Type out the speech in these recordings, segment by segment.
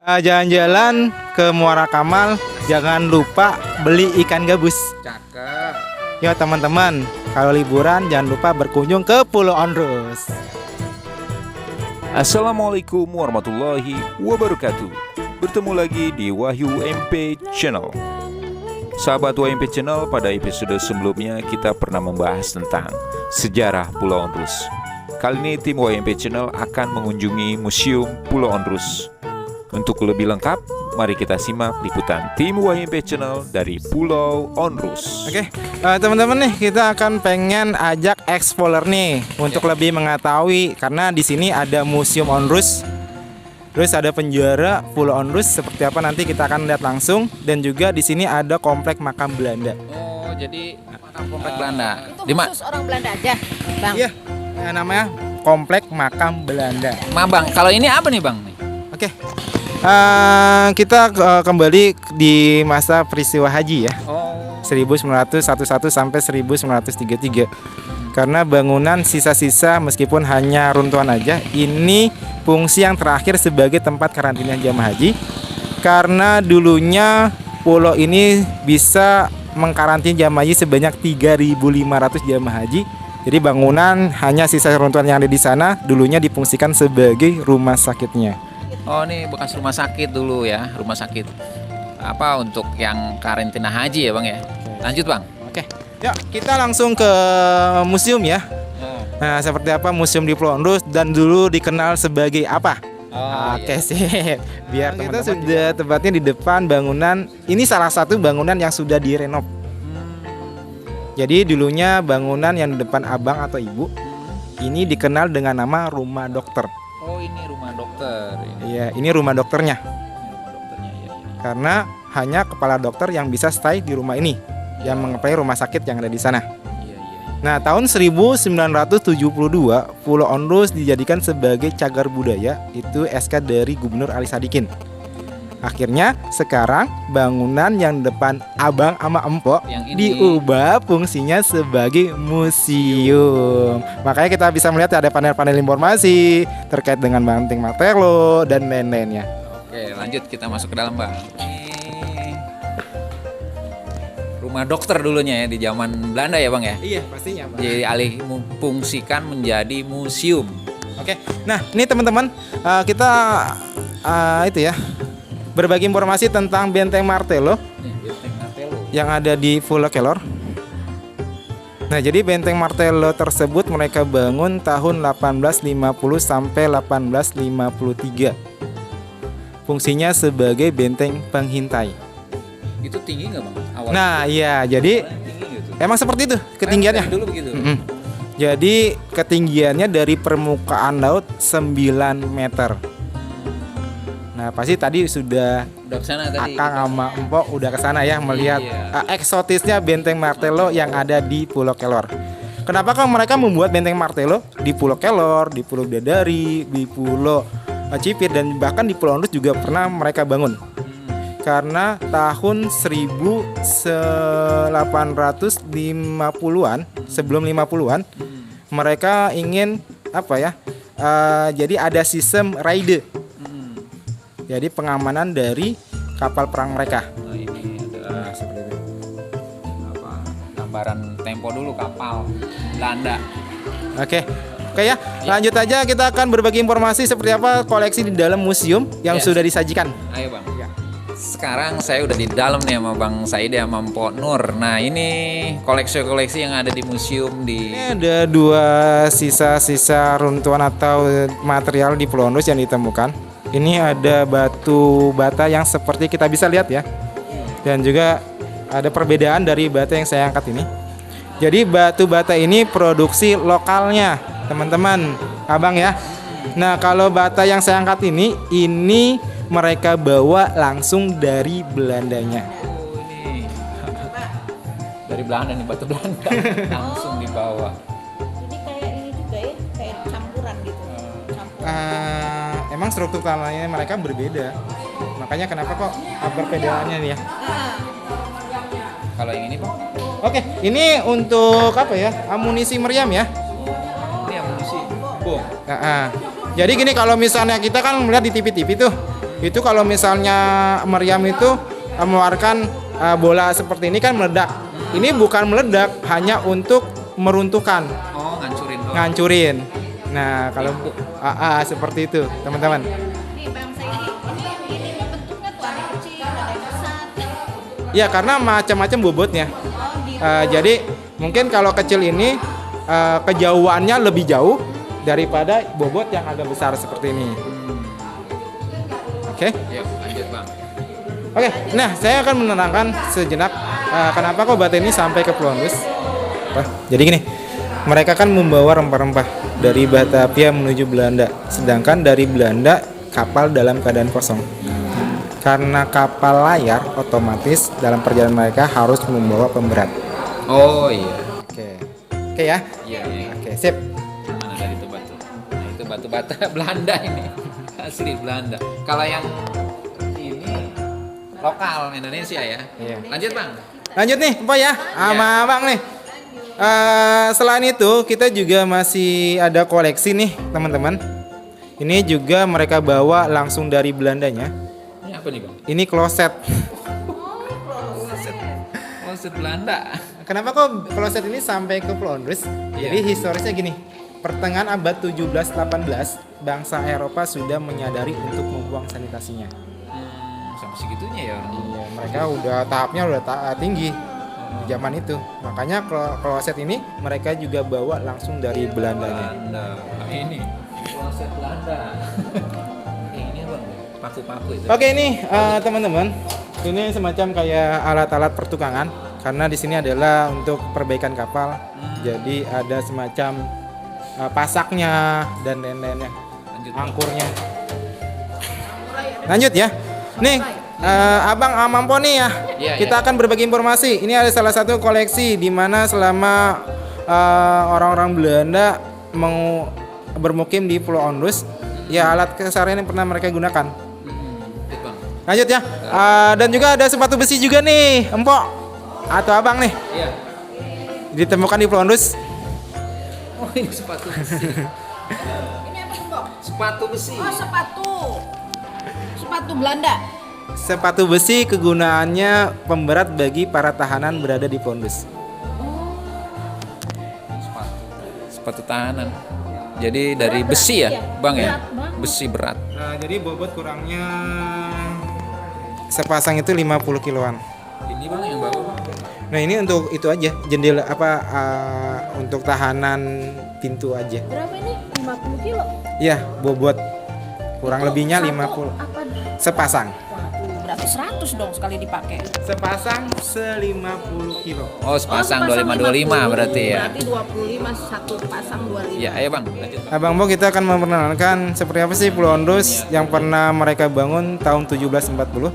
Jalan-jalan ke Muara Kamal, jangan lupa beli ikan gabus. Cakep. Yo teman-teman, kalau liburan jangan lupa berkunjung ke Pulau Onrus. Assalamualaikum warahmatullahi wabarakatuh. Bertemu lagi di Wahyu MP Channel. Sahabat Wahyu MP Channel, pada episode sebelumnya kita pernah membahas tentang sejarah Pulau Onrus. Kali ini tim Wahyu MP Channel akan mengunjungi Museum Pulau Onrus. Untuk lebih lengkap, mari kita simak liputan tim Wahyu MP Channel dari Pulau Onrus. Oke, teman-teman nih, kita akan pengen ajak explorer nih untuk lebih mengetahui, karena di sini ada Museum Onrus. Terus ada penjara Pulau Onrus seperti apa, nanti kita akan lihat langsung. Dan juga di sini ada komplek makam Belanda. Oh, jadi makam komplek Belanda. Itu khusus orang Belanda aja, Bang? Iya, namanya komplek makam Belanda. Bang, kalau ini apa nih, Bang? Oke, kita kembali di masa peristiwa haji ya, Oh, 1911 sampai 1933. Karena bangunan sisa-sisa meskipun hanya runtuhan aja, ini fungsi yang terakhir sebagai tempat karantina jamaah haji. Karena dulunya pulau ini bisa mengkarantina jamaah haji sebanyak 3.500 jamaah haji. Jadi bangunan hanya sisa runtuhan yang ada di sana dulunya difungsikan sebagai rumah sakitnya. oh ini bekas rumah sakit dulu ya, rumah sakit apa untuk yang karantina haji ya, Bang ya. Lanjut, Bang. Oke, ya kita langsung ke museum ya. Nah, seperti apa museum di Pulau Onrus dan dulu dikenal sebagai apa? Oke, sih. Biar kita sudah tepatnya di depan bangunan. Ini salah satu bangunan yang sudah direnov. Jadi dulunya bangunan yang di depan abang atau ibu ini dikenal dengan nama rumah dokter. Oh, ini rumah dokter. Iya, ini rumah dokternya. Ini rumah dokternya ya. Karena hanya kepala dokter yang bisa stay di rumah ini, yang mengepalai rumah sakit yang ada di sana. Iya. Nah, tahun 1972 Pulau Onrus dijadikan sebagai cagar budaya, itu SK dari Gubernur Ali Sadikin. Akhirnya sekarang bangunan yang depan abang sama empok Yang ini diubah fungsinya sebagai museum. Makanya kita bisa melihat ada panel-panel informasi terkait dengan Benteng Martello dan lain-lainnya. Oke, lanjut kita masuk ke dalam, Bang. Ini rumah dokter dulunya ya di zaman Belanda ya, Bang ya. Iya, pastinya, Bang. Jadi alih fungsikan menjadi museum. Oke, nah ini teman-teman, kita itu ya, berbagi informasi tentang Benteng Martello Benteng Martello. yang ada di Pulau Kelor. Nah, jadi Benteng Martello tersebut mereka bangun tahun 1850 sampai 1853. Fungsinya sebagai benteng pengintai. Itu tinggi nggak, Bang? Awalnya. Nah, iya, jadi Tinggi gitu. emang seperti itu ketinggiannya. Dari dulu begitu. Mm-mm. Jadi ketinggiannya dari permukaan laut 9 meter. Nah, pasti tadi sudah Udah kesana tadi. Akang sama Empok udah kesana ya melihat Iya. eksotisnya Benteng Martello yang ada di Pulau Kelor. Kenapa kok mereka membuat Benteng Martello di Pulau Kelor, di Pulau Bidadari, di Pulau Cipir, dan bahkan di Pulau Onrus juga pernah mereka bangun. Karena tahun 1850-an, sebelum 50-an, mereka ingin apa ya? Jadi ada sistem raide. Jadi pengamanan dari kapal perang mereka. Nah, ini ada Seperti itu. apa? Gambaran tempo dulu kapal Belanda. Oke ya. Lanjut aja, kita akan berbagi informasi seperti apa koleksi di dalam museum yang Yes. sudah disajikan. Ayo, Bang. Ya. Sekarang saya udah di dalam nih sama Bang Said sama Mpok Nur. Nah, ini koleksi-koleksi yang ada di museum di Ini ada dua sisa-sisa runtuhan atau material di Pulau Onrus yang ditemukan. Ini ada batu bata yang seperti kita bisa lihat ya. Dan juga ada perbedaan dari bata yang saya angkat ini. Jadi batu bata ini produksi lokalnya, teman-teman, abang ya. Nah, kalau bata yang saya angkat ini mereka bawa langsung dari Belandanya. Oh, ini dari Belanda nih, batu Belanda langsung dibawa. Jadi kayak ini juga ya, kayak campuran gitu. Emang struktur tanahnya mereka berbeda. Makanya kenapa kok perbedaannya nih ya. Kalau yang ini, Bang, Oke, ini untuk apa ya? Amunisi meriam ya. ini amunisi bom. Jadi gini, kalau misalnya kita kan melihat di TV-TV tuh, Itu kalau misalnya meriam itu mengeluarkan bola seperti ini kan meledak. Ini bukan meledak, hanya untuk meruntuhkan, Oh, ngancurin doang. ngancurin. Nah, kalau seperti itu, teman-teman. Nih Bang Saidi, ini bentuknya tuh ada kecil, ada yang besar. Ya, karena macam-macam bobotnya. Oh, di Jadi mungkin kalau kecil ini kejauhannya lebih jauh daripada bobot yang agak besar seperti ini. Oke. Yuk, lanjut Bang. Oke, nah saya akan menerangkan sejenak kenapa kok bata ini sampai ke Pulau Ondus. Jadi gini, mereka kan membawa rempah-rempah dari Batavia menuju Belanda, sedangkan dari Belanda kapal dalam keadaan kosong. Karena kapal layar, otomatis dalam perjalanan mereka harus membawa pemberat. Oh iya. Oke ya. Iya, iya. Oke, sip. Mana tadi itu batu? Nah, itu batu bata Belanda ini. Asli Belanda. Kalau yang ini lokal Indonesia ya. Iya. Lanjut Bang. Lanjut nih, Empok ya, sama Abang nih. Selain itu, kita juga masih ada koleksi nih, teman-teman. Ini juga mereka bawa langsung dari Belandanya. Ini apa nih Bang? Ini kloset. Kloset Belanda. Kenapa kok kloset ini sampai ke Pulau Ondus? Iya. Jadi historisnya gini, pertengahan abad 17-18, bangsa Eropa sudah menyadari untuk membuang sanitasinya. Sampai segitunya ya orang. Iya, mereka udah tahapnya udah tinggi di zaman itu. Makanya kloset ini mereka juga bawa langsung dari Belandanya. Belanda. Nah, ini kloset Belanda. Ini apa? Paku-paku itu. Oke ini teman-teman, ini semacam kayak alat-alat pertukangan karena di sini adalah untuk perbaikan kapal. Jadi ada semacam pasaknya dan lain-lainnya, Lanjut. angkurnya. Lanjut ya. Nih Abang Amampo nih ya. Iya, Kita akan berbagi informasi. Ini ada salah satu koleksi di mana selama orang-orang Belanda mau bermukim di Pulau Ondus, ya alat keseharian yang pernah mereka gunakan. Lanjut Bang. Lanjut ya. Dan juga ada sepatu besi juga nih, Empok atau Abang nih. Iya. Ditemukan di Pulau Ondus. Oh, ini sepatu besi. ini apa tuh Bang? Sepatu besi. Oh, sepatu Belanda. Sepatu besi kegunaannya pemberat bagi para tahanan berada di Pulau Ondus. Sepatu tahanan. Jadi dari besi ya, Bang ya? Berat banget. Besi berat. Jadi bobot kurangnya sepasang itu 50 kiloan. Ini Bang yang bawa Bang. Nah ini untuk itu aja, jendela untuk tahanan pintu aja. Berapa ini? 50 kilo. Ya bobot kurang Itu lebihnya satu 50 Apa? sepasang. Waduh, berarti 100 dong sekali dipakai. Sepasang 50 kilo. Oh, sepasang sepasang 25 berarti ya. Berarti 25 satu pasang 25. Ya, ayo Bang, lanjut. Abang Bo, kita akan memperkenalkan seperti apa sih Pulau Ondus yang pernah mereka bangun tahun 1740.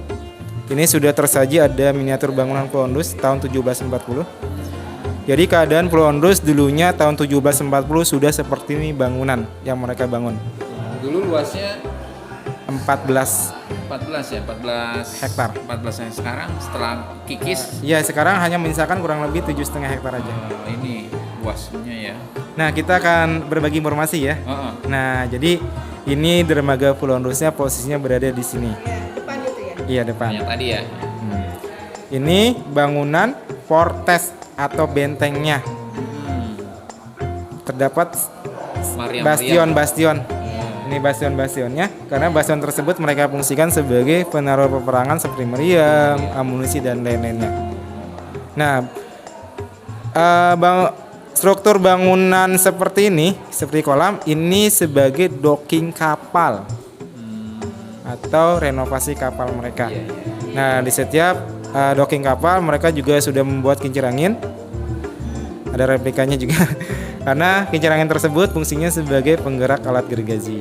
Ini sudah tersaji ada miniatur bangunan Pulau Ondus tahun 1740. Jadi keadaan Pulau Ondus dulunya tahun 1740 sudah seperti ini bangunan yang mereka bangun. Dulu luasnya 14 14 ya, 14 Hektar. 14 yang sekarang setelah kikis. Ya sekarang hanya menyisakan kurang lebih 7,5 hektar aja. Ini luasnya ya. Nah kita akan berbagi informasi ya. Heeh. Nah jadi ini dermaga Pulau Ondusnya posisinya berada di sini. Depan itu ya. Iya depan. Yang tadi ya. Ini bangunan fortes atau bentengnya. Terdapat bastion-bastion. Ini bastion-bastionnya karena bastion tersebut mereka fungsikan sebagai penaruh peperangan seperti meriam, amunisi dan lain-lainnya. Nah, struktur bangunan seperti ini, seperti kolam, ini sebagai docking kapal atau renovasi kapal mereka. Nah, di setiap docking kapal mereka juga sudah membuat kincir angin. Ada replikanya juga. Karena kincir angin tersebut fungsinya sebagai penggerak alat gergaji.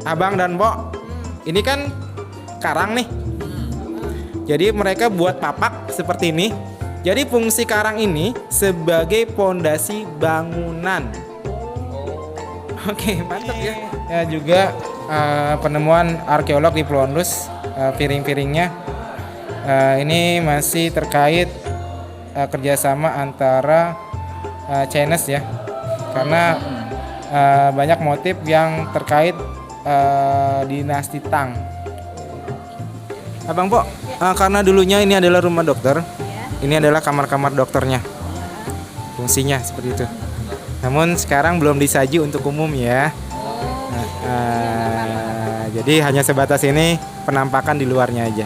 Abang dan Mbok, ini kan karang nih. Jadi mereka buat papak seperti ini. Jadi fungsi karang ini sebagai pondasi bangunan. Oke, mantap ya. Ya juga penemuan arkeolog di Pulau Ondus, piring-piringnya ini masih terkait kerjasama antara Chinese ya, karena banyak motif yang terkait dinasti Tang. Abang Po, karena dulunya ini adalah rumah dokter, ini adalah kamar-kamar dokternya. Fungsinya seperti itu. Namun sekarang belum disaji untuk umum ya. Jadi hanya sebatas ini penampakan di luarnya aja.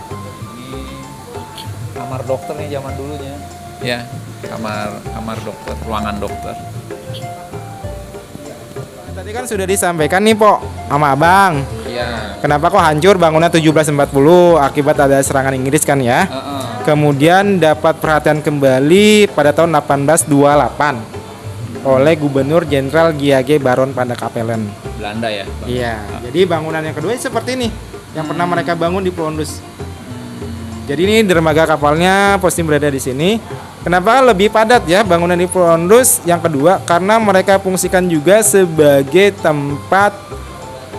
Ini kamar dokter nih zaman dulunya. Ya, kamar dokter, ruangan dokter. Tadi kan sudah disampaikan nih Po sama Abang. Iya. Kenapa kok hancur bangunan 1740 akibat ada serangan Inggris kan ya? Kemudian dapat perhatian kembali pada tahun 1828 oleh Gubernur Jenderal G.H. Baron Pandakapellen. Belanda ya. Bang? Iya. Jadi bangunan yang kedua seperti ini yang pernah mereka bangun di Pulau Ondus. Jadi ini dermaga kapalnya posisi berada di sini. Kenapa lebih padat ya bangunan di Pulau Ondus yang kedua? Karena mereka fungsikan juga sebagai tempat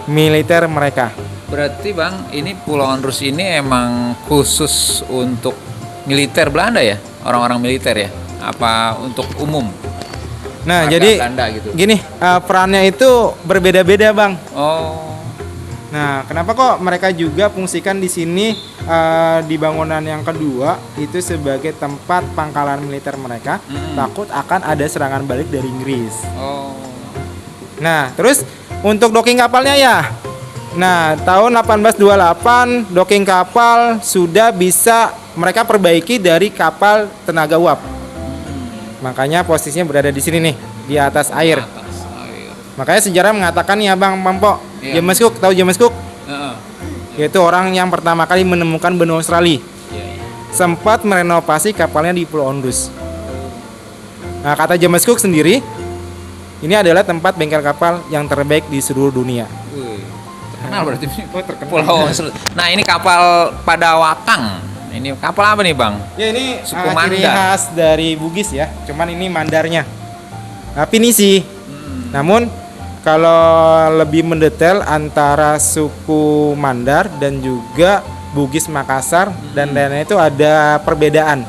militer mereka. Berarti Bang, ini Pulau Ondrus ini emang khusus untuk militer Belanda ya? Orang-orang militer ya? Apa untuk umum? Nah, Warga jadi Belanda gitu. gini, perannya itu berbeda-beda, Bang. Oh. Nah, kenapa kok mereka juga fungsikan di sini di bangunan yang kedua itu sebagai tempat pangkalan militer mereka, takut akan ada serangan balik dari Inggris. Oh. Nah, terus untuk docking kapalnya ya. Nah, tahun 1828 docking kapal sudah bisa mereka perbaiki dari kapal tenaga uap. Makanya posisinya berada di sini nih, di atas air. Atas air. Makanya sejarah mengatakan nih Abang Pampo, Iya. James Cook, tahu James Cook? Heeh. Yaitu orang yang pertama kali menemukan benua Australia. Iya, iya. Sempat merenovasi kapalnya di Pulau Ondus. Nah, kata James Cook sendiri, ini adalah tempat bengkel kapal yang terbaik di seluruh dunia. Wih, terkenal berarti. terkenal. Pulau Ondrus. Nah, ini kapal Padawakang. Ini kapal apa nih, Bang? Ya ini Suku ciri Mandar. khas dari Bugis ya. Cuman ini mandarnya. Pinisi. Namun kalau lebih mendetail antara suku Mandar dan juga Bugis Makassar dan lainnya itu ada perbedaan.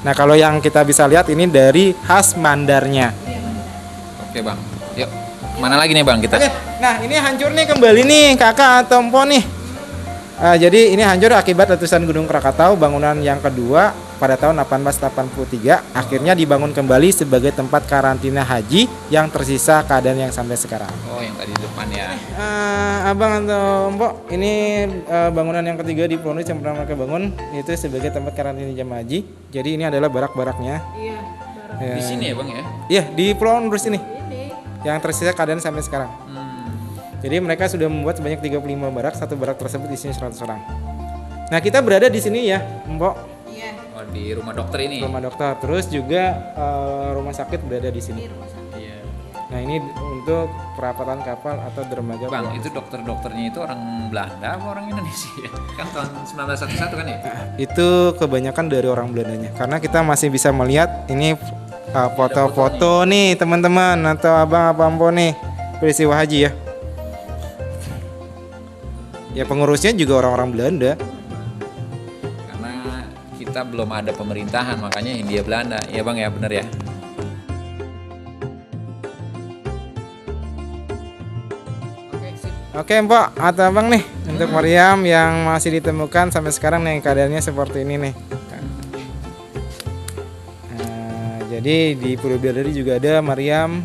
Nah, kalau yang kita bisa lihat ini dari khas Mandarnya. Oke, Bang. Yuk. Mana lagi nih, Bang, kita? Oke. Nah, ini hancur nih kembali nih Kakak atau Empo nih. Jadi ini hancur akibat letusan Gunung Krakatau bangunan yang kedua pada tahun 1883 akhirnya dibangun kembali sebagai tempat karantina haji yang tersisa keadaan yang sampai sekarang. Oh, yang tadi di depan ya. Abang atau Mbok, ini bangunan yang ketiga di Pulau Ondus yang pernah mereka bangun itu sebagai tempat karantina jemaah haji. Jadi ini adalah barak-baraknya. Iya, baru Di sini ya, Bang ya? Iya, di Pulau Ondus ini ini. yang tersisa keadaan sampai sekarang. Jadi mereka sudah membuat sebanyak 35 barak, satu barak tersebut isinya 100 orang. Nah, kita berada di sini ya, Mbok, Iya, Oh, di rumah dokter ini. rumah dokter. Terus juga rumah sakit berada di sini. di rumah sakit. Iya. Nah, ini untuk perapatan kapal atau dermaga. Bang, Pulau. itu dokter-dokternya itu orang Belanda apa orang Indonesia ya? Kan tahun 1911 kan ya? Itu kebanyakan dari orang Belandanya. Karena kita masih bisa melihat ini foto-foto nih, teman-teman atau Abang apa Ampo nih peristiwa haji ya. Ya pengurusnya juga orang-orang Belanda. Karena kita belum ada pemerintahan, makanya Hindia Belanda. Ya, Bang ya, bener ya? Oke Mbak atau Abang nih untuk Mariam yang masih ditemukan sampai sekarang nih keadaannya seperti ini nih. Jadi di Pulau Bidadari juga ada Mariam.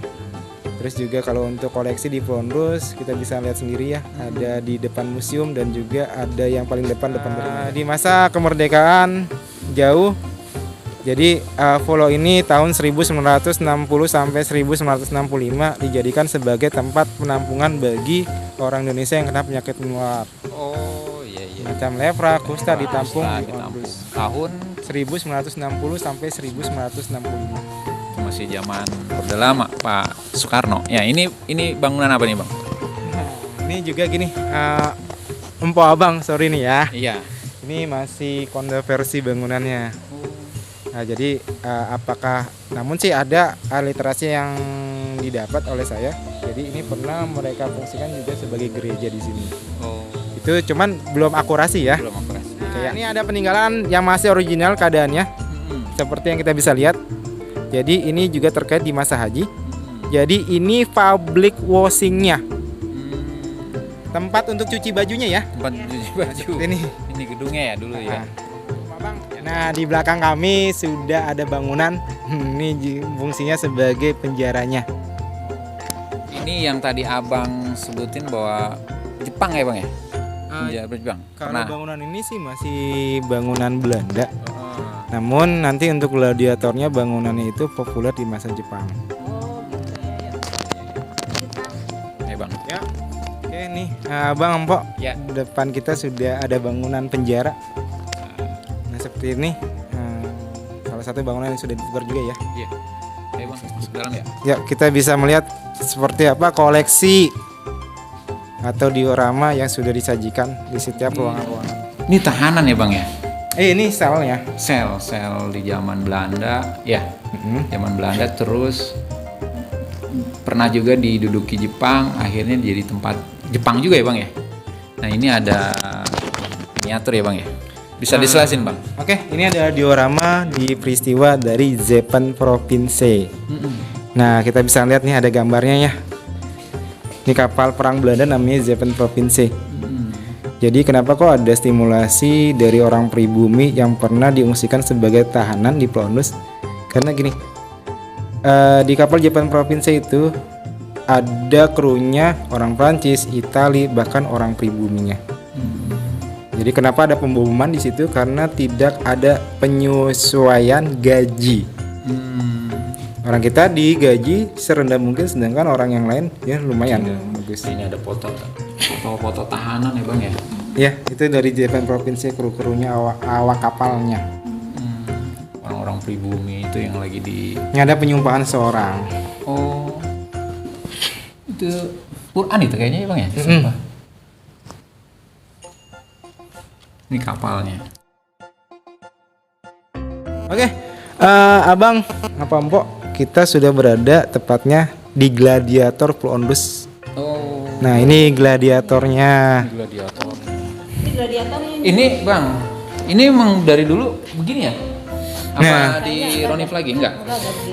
Terus juga kalau untuk koleksi di Pulau Ondus kita bisa lihat sendiri ya, ada di depan museum dan juga ada yang paling depan di masa kemerdekaan jauh. Jadi Pulau ini tahun 1960 sampai 1965 dijadikan sebagai tempat penampungan bagi orang Indonesia yang kena penyakit menular. Oh, iya iya. Macam lepra, kusta ditampung Kusta di ditampung. Ondus. Tahun 1960 sampai 1965. masih zaman Orde Lama, Pak Soekarno. Ya, ini bangunan apa nih, Bang? Ini juga gini, Empo Abang, sorry nih ya. Iya. Ini masih kontroversi bangunannya. Nah, jadi apakah, namun sih ada literasi yang didapat oleh saya. Jadi ini pernah mereka fungsikan juga sebagai gereja di sini. Oh, Itu cuman belum akurasi ya. belum operasi. Kayak ini ada peninggalan yang masih original keadaannya, seperti yang kita bisa lihat. Jadi ini juga terkait di masa haji. Jadi ini public washingnya, tempat untuk cuci bajunya ya. Tempat cuci baju. Ini. Ini gedungnya ya dulu ya. Nah, di belakang kami sudah ada bangunan. Ini fungsinya sebagai penjaranya. Ini yang tadi abang sebutin bahwa Jepang ya bang ya? Penjara Jepang. Kalau bangunan ini sih masih bangunan Belanda. Namun nanti untuk gladiatornya bangunannya itu populer di masa Jepang. Ya bang. Ya. Oke nih, Bang Empok. Ya. Depan kita sudah ada bangunan penjara. Nah, seperti ini. Salah satu bangunan yang sudah ditukar juga ya. Iya. Ayo bang, masuk dalam ya. Ya, kita bisa melihat seperti apa koleksi atau diorama yang sudah disajikan di setiap ruangan-ruangan. Ini tahanan ya bang ya? Ini selnya. Sel di zaman Belanda ya. Zaman Belanda terus pernah juga diduduki Jepang, akhirnya jadi tempat Jepang juga ya bang ya. Nah ini ada miniatur ya bang ya. Bisa diselasin bang. Oke, ini ada diorama di peristiwa dari Zeppen Province. Nah, kita bisa lihat nih ada gambarnya ya. Ini kapal perang Belanda namanya Zeppen Province. Jadi kenapa kok ada stimulasi dari orang pribumi yang pernah diungsikan sebagai tahanan di Pulau Ondus? Karena gini, di kapal Zeppen Province itu ada krunya orang Prancis, Itali, bahkan orang pribuminya. Jadi kenapa ada pemboman di situ? Karena tidak ada penyesuaian gaji. Orang kita digaji serendah mungkin, sedangkan orang yang lain ya lumayan bagus. Ini ada foto tahanan ya bang ya. Ya, itu dari Zeppen Province, kru-krunya awak kapalnya. Orang-orang pribumi itu yang lagi di. Ini ada penyumpahan seorang. Oh, itu Quran itu kayaknya ya bang ya. Disumpah. Ini kapalnya. Oke, Abang, apa Mpok? Kita sudah berada tepatnya di Gladiator Pulau Ondus. Oh. Nah, ini gladiatornya. Gladiator. Ini gladiatornya. Ini bang, ini emang dari dulu begini ya? Apa Nah. di Ronif lagi enggak?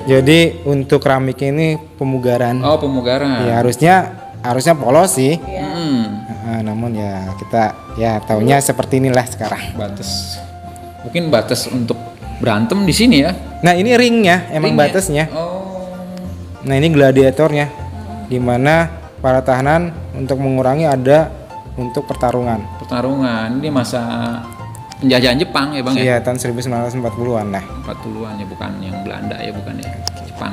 Jadi untuk keramik ini pemugaran. Oh pemugaran. Ya harusnya polos sih. Namun ya kita ya taunya seperti inilah sekarang. Batas. Mungkin batas untuk berantem di sini ya? Nah, ini ringnya, emang Ringnya? batasnya. Oh. Nah, ini gladiatornya, di mana para tahanan untuk mengurangi ada untuk pertarungan. Pertarungan ini masa penjajahan Jepang ya bang ya? Iya, tahun 1940-an lah. 40-an ya, bukan yang Belanda ya, bukan ya Jepang.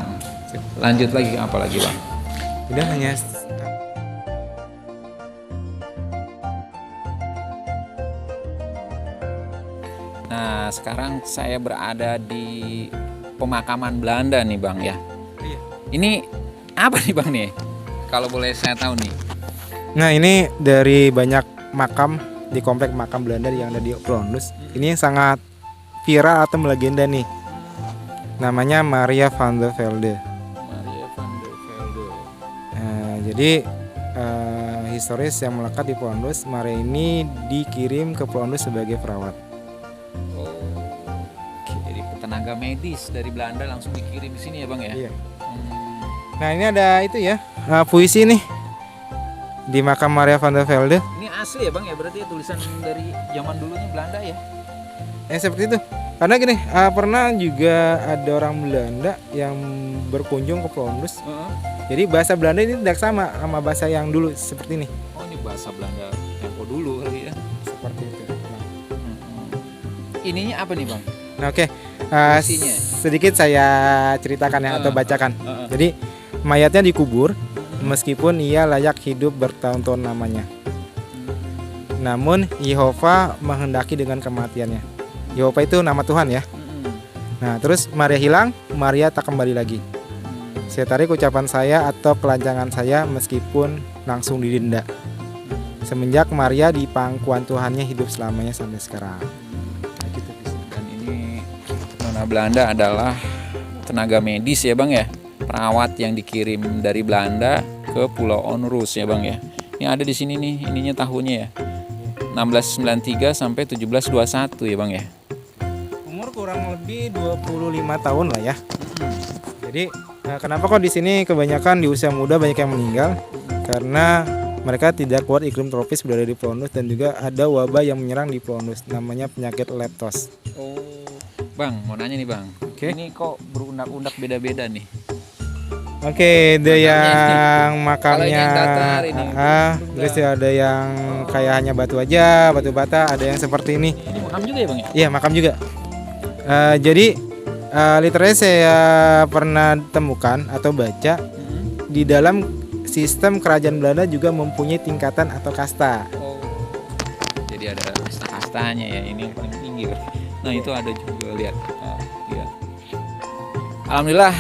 Lanjut lagi apa lagi bang? Udah hanya Nah sekarang saya berada di pemakaman Belanda nih bang ya. Iya. Ini apa nih bang nih? Kalau boleh saya tahu nih. Nah, ini dari banyak makam di komplek makam Belanda yang ada di Pulau Ondus. Ini yang sangat viral atau melegenda nih. Namanya Maria van der Velde. Maria van der Velde. Jadi historis yang melekat di Pulau Ondus, Maria ini dikirim ke Pulau Ondus sebagai perawat. Jadi tenaga medis dari Belanda langsung dikirim di sini ya bang ya? Iya. Nah, ini ada itu ya, puisi nih di makam Maria van der Velde. Ini asli ya bang ya, berarti ya tulisan dari zaman dulunya Belanda ya? Seperti itu. Karena gini, pernah juga ada orang Belanda yang berkunjung ke Pulau Ondus. Jadi bahasa Belanda ini tidak sama bahasa yang dulu seperti ini. Oh ini bahasa Belanda tempo dulu kali ya? Seperti itu. Ininya apa nih bang? Nah, oke. Isinya? Sedikit saya ceritakan ya atau bacakan. Jadi mayatnya dikubur meskipun ia layak hidup bertahun-tahun lamanya. Namun Yehova menghendaki dengan kematiannya. Yehova itu nama Tuhan ya. Nah, terus Maria hilang, Maria tak kembali lagi. Saya tarik ucapan saya atau kelancangan saya meskipun langsung didenda. Semenjak Maria di pangkuan Tuhannya hidup selamanya sampai sekarang. Dan ini Nona Belanda adalah tenaga medis ya bang ya, perawat yang dikirim dari Belanda ke Pulau Onrus ya bang ya. Ini ada di sini nih, ininya tahunnya ya, 1693 sampai 1721 ya bang ya. Umur kurang lebih 25 tahun lah ya. Jadi kenapa kok di sini kebanyakan di usia muda banyak yang meninggal? Karena mereka tidak kuat iklim tropis berada di Pulau Ondus, dan juga ada wabah yang menyerang di Pulau Ondus namanya penyakit leptos. Oh, Bang, mau nanya nih Bang. Oke. Ini kok berundak-undak beda-beda nih? Oke, ada yang Kalau ini makamnya yang datar, ini terus ada yang kayak hanya batu aja, batu bata, ada yang seperti ini. Ini makam juga ya Bang ya? Iya, makam juga. Jadi literally saya pernah temukan atau baca di dalam sistem kerajaan Belanda juga mempunyai tingkatan atau kasta. Oh, jadi ada kasta-kastanya ya. Ini yang paling tinggi. Nah itu ada juga, lihat. Iya. Alhamdulillah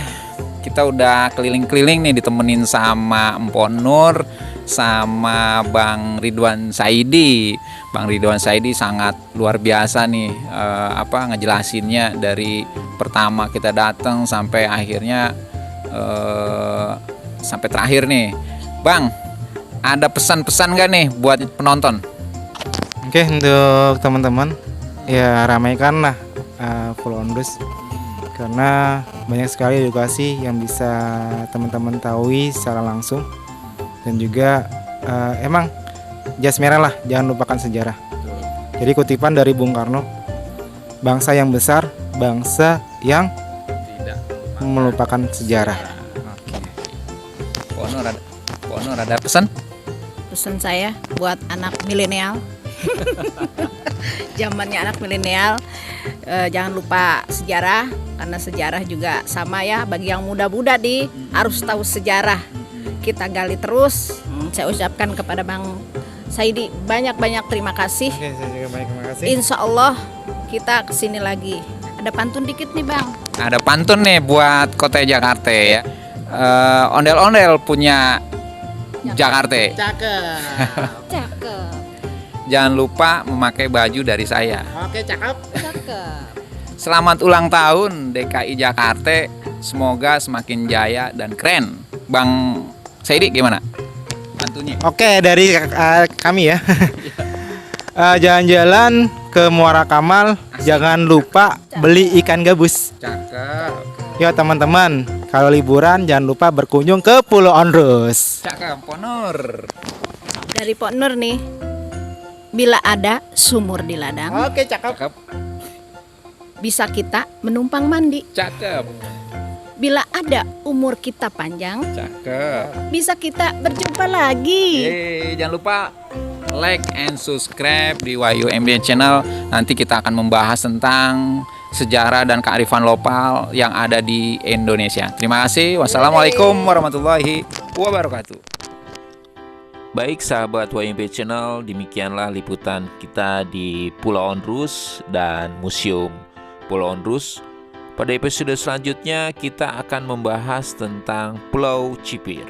kita udah keliling-keliling nih, ditemenin sama Empon Nur, sama Bang Ridwan Saidi. Bang Ridwan Saidi sangat luar biasa nih, ngejelasinnya dari pertama kita datang sampai akhirnya sampai terakhir nih. Bang, ada pesan-pesan gak nih buat penonton? Oke, untuk teman-teman ya ramaikanlah Pulau Ondus, karena banyak sekali edukasi yang bisa teman-teman tahu secara langsung, dan juga emang jas merah lah, jangan lupakan sejarah. Jadi kutipan dari Bung Karno, bangsa yang besar, bangsa yang Tidak melupakan sejarah. Ponor ada pesan? Pesan saya buat anak milenial. Zamannya anak milenial, jangan lupa sejarah, karena sejarah juga sama ya, bagi yang muda-muda harus tahu sejarah. Kita gali terus. Saya ucapkan kepada Bang Saidi banyak-banyak terima kasih. Oke, saya juga banyak terima kasih. Insya Allah kita kesini lagi. Ada pantun dikit nih Bang. Ada pantun nih buat kota Jakarta ya. Ondel-ondel punya Jakarta. Cakep. Jangan lupa memakai baju dari saya. Oke, cakep. Cakep. Selamat ulang tahun DKI Jakarta. Semoga semakin jaya dan keren. Bang Saidi gimana? Pantunnya. Oke, dari kami ya. Jalan-jalan ke Muara Kamal, jangan lupa beli ikan gabus. Cakep. Yo teman-teman, kalau liburan jangan lupa berkunjung ke Pulau Ondus. Cakep, Ponor. Dari Pok Nur nih. Bila ada sumur di ladang, Oke, cakep. Cakep. bisa kita menumpang mandi. Cakep. Bila ada umur kita panjang, Cakep. bisa kita berjumpa lagi. Jangan lupa like and subscribe di Wahyu MB Channel. Nanti kita akan membahas tentang sejarah dan kearifan lokal yang ada di Indonesia. Terima kasih. Wassalamualaikum warahmatullahi wabarakatuh. Baik sahabat YMP Channel, demikianlah liputan kita di Pulau Ondrus dan Museum Pulau Ondrus. Pada episode selanjutnya kita akan membahas tentang Pulau Cipir.